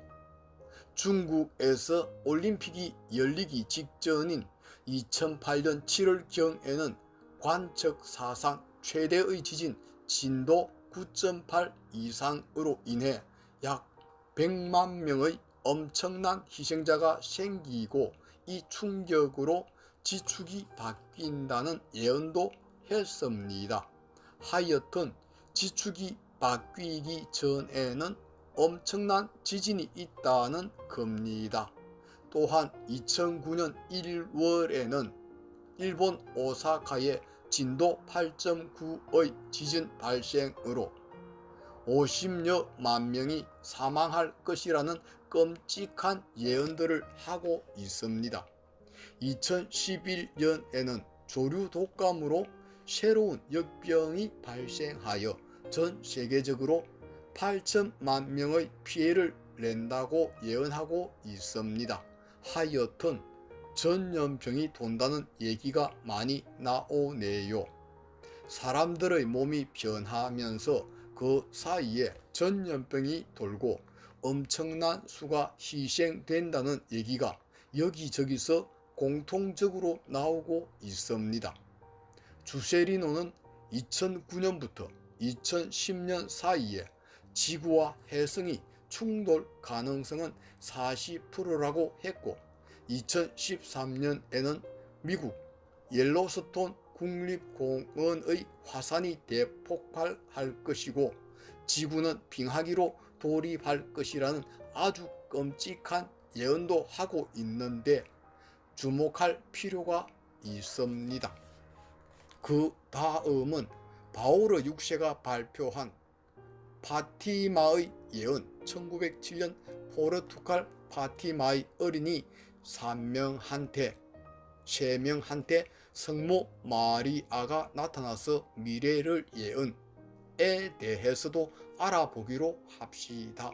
중국에서 올림픽이 열리기 직전인 2008년 7월경에는 관측 사상 최대의 지진 진도 9.8 이상으로 인해 약 100만 명의 엄청난 희생자가 생기고 이 충격으로 지축이 바뀐다는 예언도 했습니다. 하여튼 지축이 바뀌기 전에는 엄청난 지진이 있다는 겁니다. 또한 2009년 1월에는 일본 오사카에 진도 8.9의 지진 발생으로 50여만 명이 사망할 것이라는 끔찍한 예언들을 하고 있습니다. 2011년에는 조류 독감으로 새로운 역병이 발생하여 전 세계적으로 8천만 명의 피해를 낸다고 예언하고 있습니다. 하여튼 전염병이 돈다는 얘기가 많이 나오네요. 사람들의 몸이 변하면서 그 사이에 전염병이 돌고 엄청난 수가 희생된다는 얘기가 여기저기서 공통적으로 나오고 있습니다. 주세리노는 2009년부터 2010년 사이에 지구와 해성이 충돌 가능성은 40%라고 했고 2013년에는 미국 옐로스톤 국립공원의 화산이 대폭발할 것이고 지구는 빙하기로 돌입할 것이라는 아주 끔찍한 예언도 하고 있는데 주목할 필요가 있습니다. 그 다음은 바오르 6세가 발표한 파티마의 예언 1907년 포르투갈 파티마의 어린이 3명한테 성모 마리아가 나타나서 미래를 예언에 대해서도 알아보기로 합시다.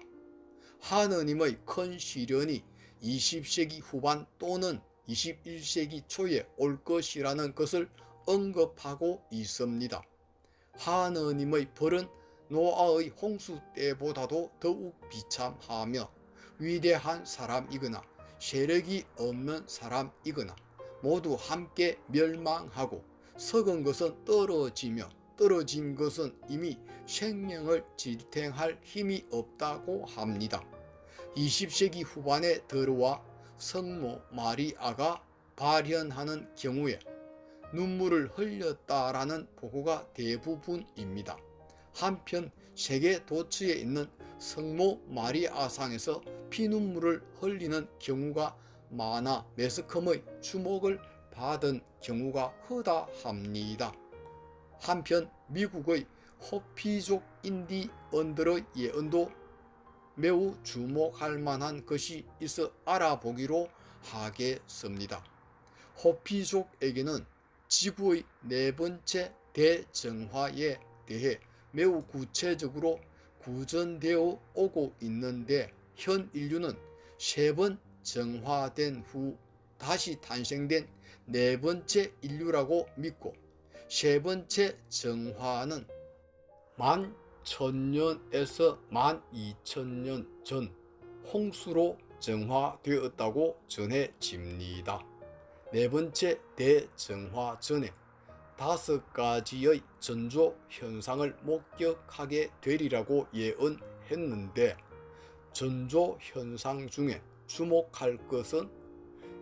하느님의 큰 시련이 20세기 후반 또는 21세기 초에 올 것이라는 것을 언급하고 있습니다. 하느님의 벌은 노아의 홍수 때보다도 더욱 비참하며 위대한 사람이거나 세력이 없는 사람이거나 모두 함께 멸망하고 썩은 것은 떨어지며 떨어진 것은 이미 생명을 지탱할 힘이 없다고 합니다. 20세기 후반에 들어와 성모 마리아가 발현하는 경우에 눈물을 흘렸다라는 보고가 대부분입니다. 한편 세계 도처에 있는 성모 마리아상에서 피눈물을 흘리는 경우가 많아 매스컴의 주목을 받은 경우가 허다합니다. 한편 미국의 호피족 인디언들의 예언도 매우 주목할 만한 것이 있어 알아보기로 하겠습니다. 호피족에게는 지구의 네 번째 대정화에 대해 매우 구체적으로 구전되어 오고 있는데 현 인류는 세 번 정화된 후 다시 탄생된 네 번째 인류라고 믿고 세 번째 정화는 11,000년에서 12,000년 전 홍수로 정화되었다고 전해집니다. 네 번째 대정화 전에 5가지의 전조 현상을 목격하게 되리라고 예언했는데 전조 현상 중에 주목할 것은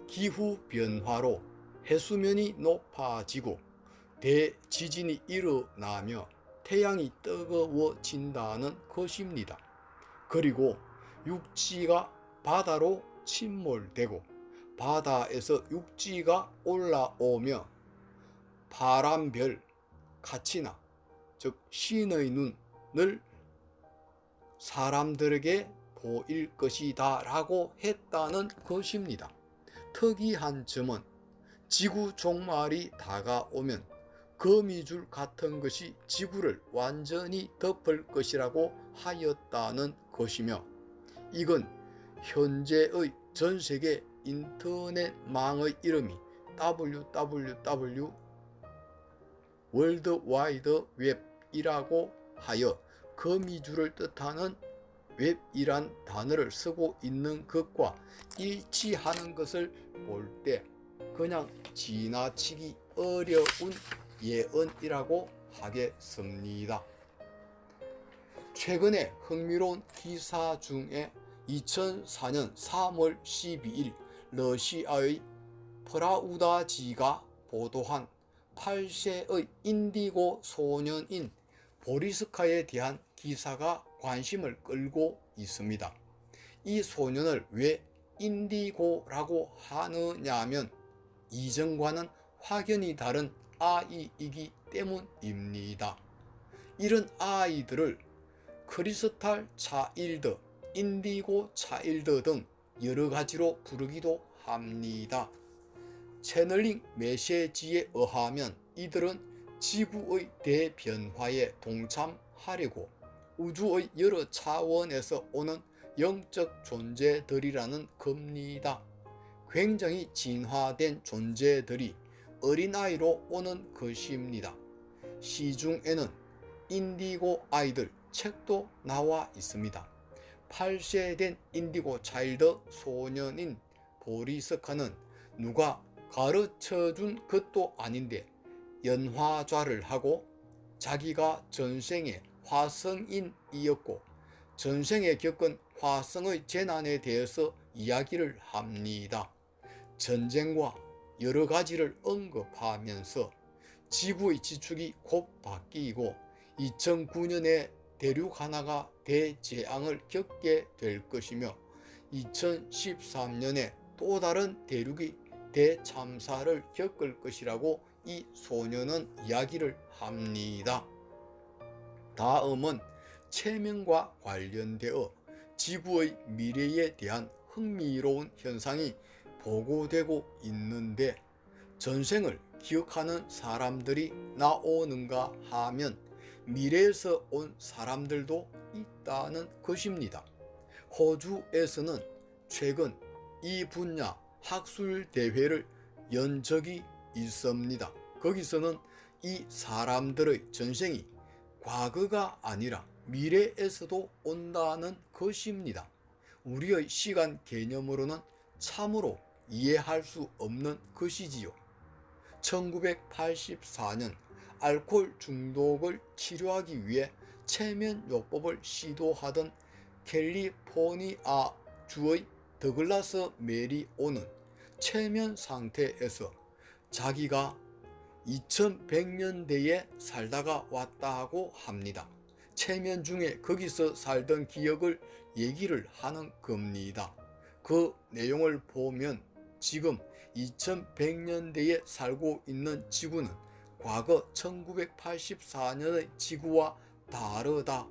기후 변화로 해수면이 높아지고 대지진이 일어나며 태양이 뜨거워진다는 것입니다. 그리고 육지가 바다로 침몰되고 바다에서 육지가 올라오며 파란별 가치나 즉 신의 눈을 사람들에게 보일 것이다 라고 했다는 것입니다. 특이한 점은 지구 종말이 다가오면 거미줄 같은 것이 지구를 완전히 덮을 것이라고 하였다는 것이며 이건 현재의 전세계 인터넷망의 이름이 www 월드와이드 웹이라고 하여 거미줄을 뜻하는 웹이란 단어를 쓰고 있는 것과 일치하는 것을 볼 때 그냥 지나치기 어려운 예언이라고 하겠습니다. 최근에 흥미로운 기사 중에 2004년 3월 12일 러시아의 프라우다지가 보도한 8세의 인디고 소년인 보리스카에 대한 기사가 관심을 끌고 있습니다. 이 소년을 왜 인디고라고 하느냐면 이전과는 확연히 다른 아이이기 때문입니다. 이런 아이들을 크리스탈 차일드, 인디고 차일드 등 여러 가지로 부르기도 합니다. 채널링 메시지에 의하면 이들은 지구의 대변화에 동참하려고 우주의 여러 차원에서 오는 영적 존재들이라는 겁니다. 굉장히 진화된 존재들이 어린아이로 오는 것입니다. 시중에는 인디고 아이들 책도 나와 있습니다. 8세 된 인디고 차일드 소년인 보리스카는 누가 가르쳐준 것도 아닌데 연화좌를 하고 자기가 전생에 화성인이었고 전생에 겪은 화성의 재난에 대해서 이야기를 합니다. 전쟁과 여러 가지를 언급하면서 지구의 지축이 곧 바뀌고 2009년에 대륙 하나가 대재앙을 겪게 될 것이며 2013년에 또 다른 대륙이 대참사를 겪을 것이라고 이 소년은 이야기를 합니다. 다음은 체면과 관련되어 지구의 미래에 대한 흥미로운 현상이 보고되고 있는데 전생을 기억하는 사람들이 나오는가 하면 미래에서 온 사람들도 있다는 것입니다. 호주에서는 최근 이 분야 학술 대회를 연 적이 있습니다. 거기서는 이 사람들의 전생이 과거가 아니라 미래에서도 온다는 것입니다. 우리의 시간 개념으로는 참으로 이해할 수 없는 것이지요. 1984년 알코올 중독을 치료하기 위해 체면요법을 시도하던 캘리포니아 주의 더글라스 메리오는 체면 상태에서 자기가 2100년대에 살다가 왔다고 합니다. 체면 중에 거기서 살던 기억을 얘기를 하는 겁니다. 그 내용을 보면 지금 2100년대에 살고 있는 지구는 과거 1984년의 지구와 다르다.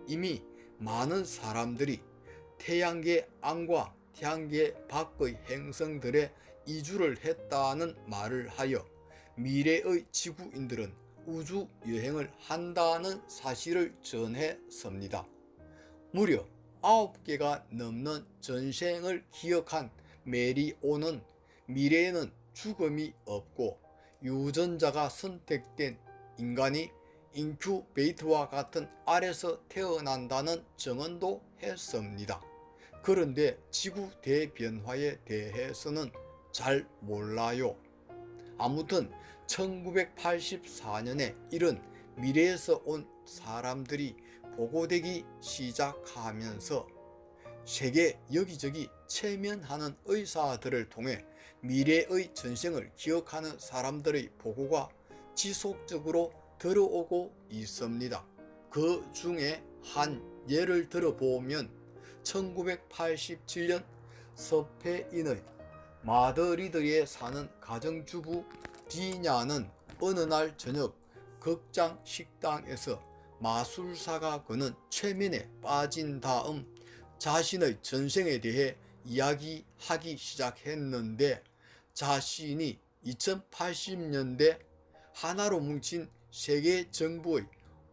이미 많은 사람들이 태양계 안과 태양계 밖의 행성들에 이주를 했다는 말을 하여 미래의 지구인들은 우주 여행을 한다는 사실을 전했습니다. 무려 9개가 넘는 전생을 기억한 메리오는 미래에는 죽음이 없고 유전자가 선택된 인간이 인큐베이터와 같은 알에서 태어난다는 증언도 했습니다. 그런데 지구 대변화에 대해서는 잘 몰라요. 아무튼 1984년에 이런 미래에서 온 사람들이 보고되기 시작하면서 세계 여기저기 체면하는 의사들을 통해 미래의 전생을 기억하는 사람들의 보고가 지속적으로 들어오고 있습니다. 그 중에 한 예를 들어보면 1987년 스페인의 마드리드에 사는 가정주부 디냐는 어느 날 저녁 극장 식당에서 마술사가 거는 최면에 빠진 다음 자신의 전생에 대해 이야기하기 시작했는데 자신이 2080년대 하나로 뭉친 세계 정부의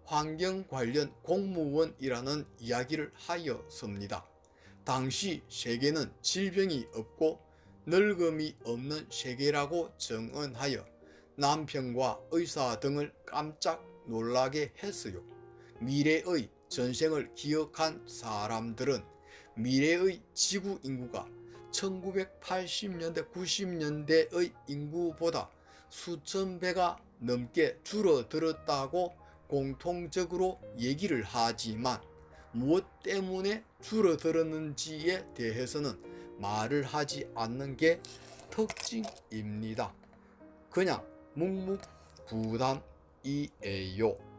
환경 관련 공무원이라는 이야기를 하였습니다. 당시 세계는 질병이 없고 늙음이 없는 세계라고 정언하여 남편과 의사 등을 깜짝 놀라게 했어요. 미래의 전생을 기억한 사람들은 미래의 지구 인구가 1980년대 90년대의 인구보다 수천 배가 넘게 줄어들었다고 공통적으로 얘기를 하지만 무엇 때문에 줄어들었는지에 대해서는 말을 하지 않는 게 특징입니다. 그냥 묵묵부단이에요.